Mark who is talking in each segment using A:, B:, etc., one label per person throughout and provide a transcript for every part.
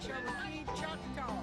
A: Cherokee Choctaw.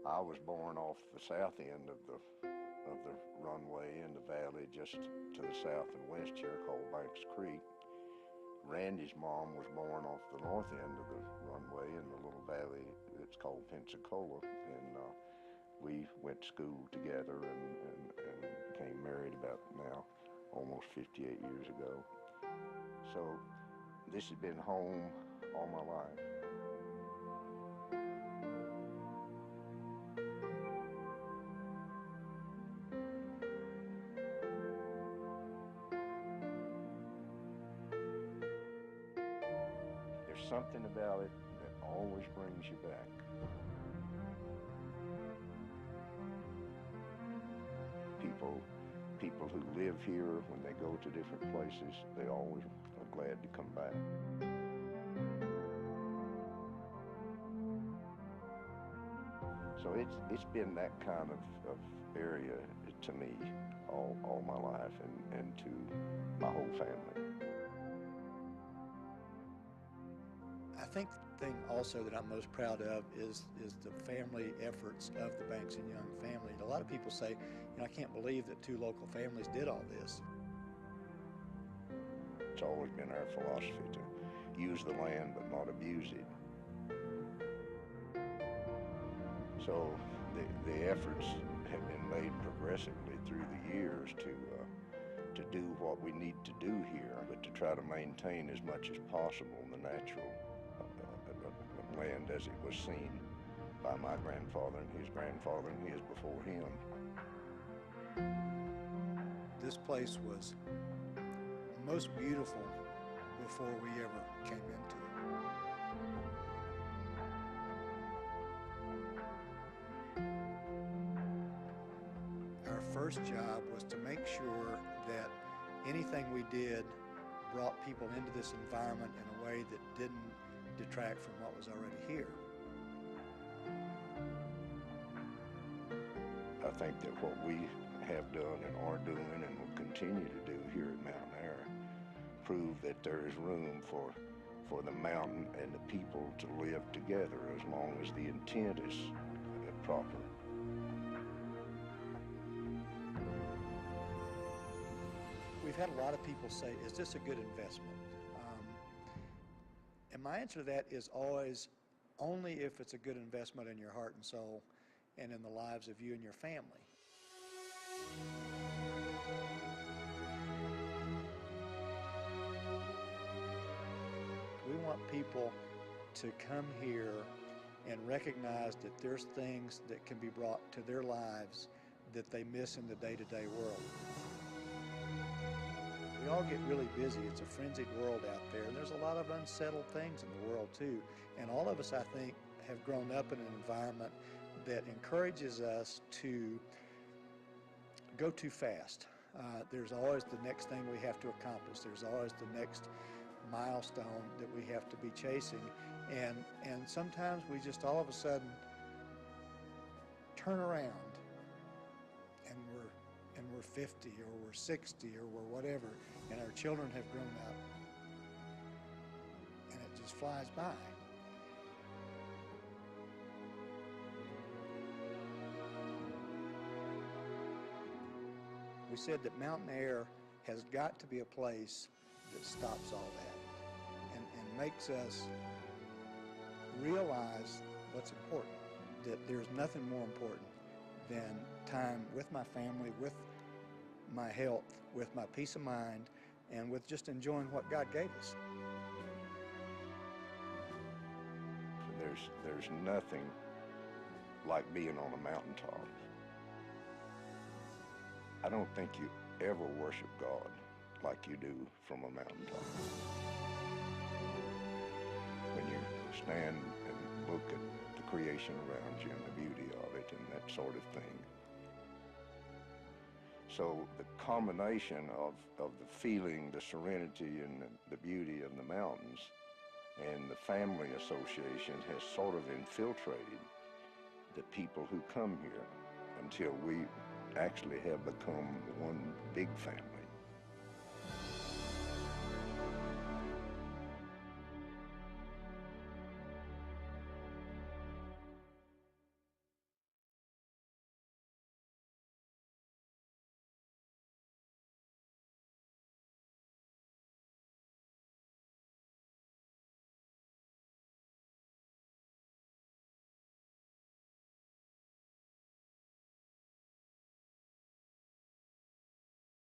B: I was born off the south end of the runway in the valley just to the south and west here called Banks Creek. Randy's mom was born off the north end of the runway in the little valley that's called Pensacola, and we went to school together and became married about now almost 58 years ago. So this has been home all my life. There's something about it that always brings you back. People who live here, when they go to different places, they always are glad to come back. So it's been that kind of area to me all my life and to my whole family.
C: I think the thing also that I'm most proud of is the family efforts of the Banks and Young family. A lot of people say, I can't believe that two local families did all this.
B: It's always been our philosophy to use the land but not abuse it. So the efforts have been made progressively through the years to do what we need to do here, but to try to maintain as much as possible the natural land as it was seen by my grandfather and his before him.
C: This place was most beautiful before we ever came into it. Our first job was to make sure that anything we did brought people into this environment in a way that didn't detract from what was already here.
B: I think that what we have done and are doing and will continue to do here at Mountain Air prove that there is room for the mountain and the people to live together as long as the intent is proper.
C: We've had a lot of people say, is this a good investment? And my answer to that is always only if it's a good investment in your heart and soul and in the lives of you and your family. We want people to come here and recognize that there's things that can be brought to their lives that they miss in the day-to-day world. We all get really busy. It's a frenzied world out there, and there's a lot of unsettled things in the world too. And all of us, I think, have grown up in an environment that encourages us to go too fast. There's always the next thing we have to accomplish. There's always the next milestone that we have to be chasing. And sometimes we just all of a sudden turn around and we're 50 or we're 60 or we're whatever, and our children have grown up, and it just flies by. We said that Mountain Air has got to be a place that stops all that and makes us realize what's important, that there's nothing more important than time with my family, with my health, with my peace of mind, and with just enjoying what God gave us.
B: There's nothing like being on a mountaintop. I don't think you ever worship God like you do from a mountaintop. When you stand and look at the creation around you and the beauty of it and that sort of thing. So the combination of the feeling, the serenity and the beauty of the mountains and the family association has sort of infiltrated the people who come here until we actually have become one big family.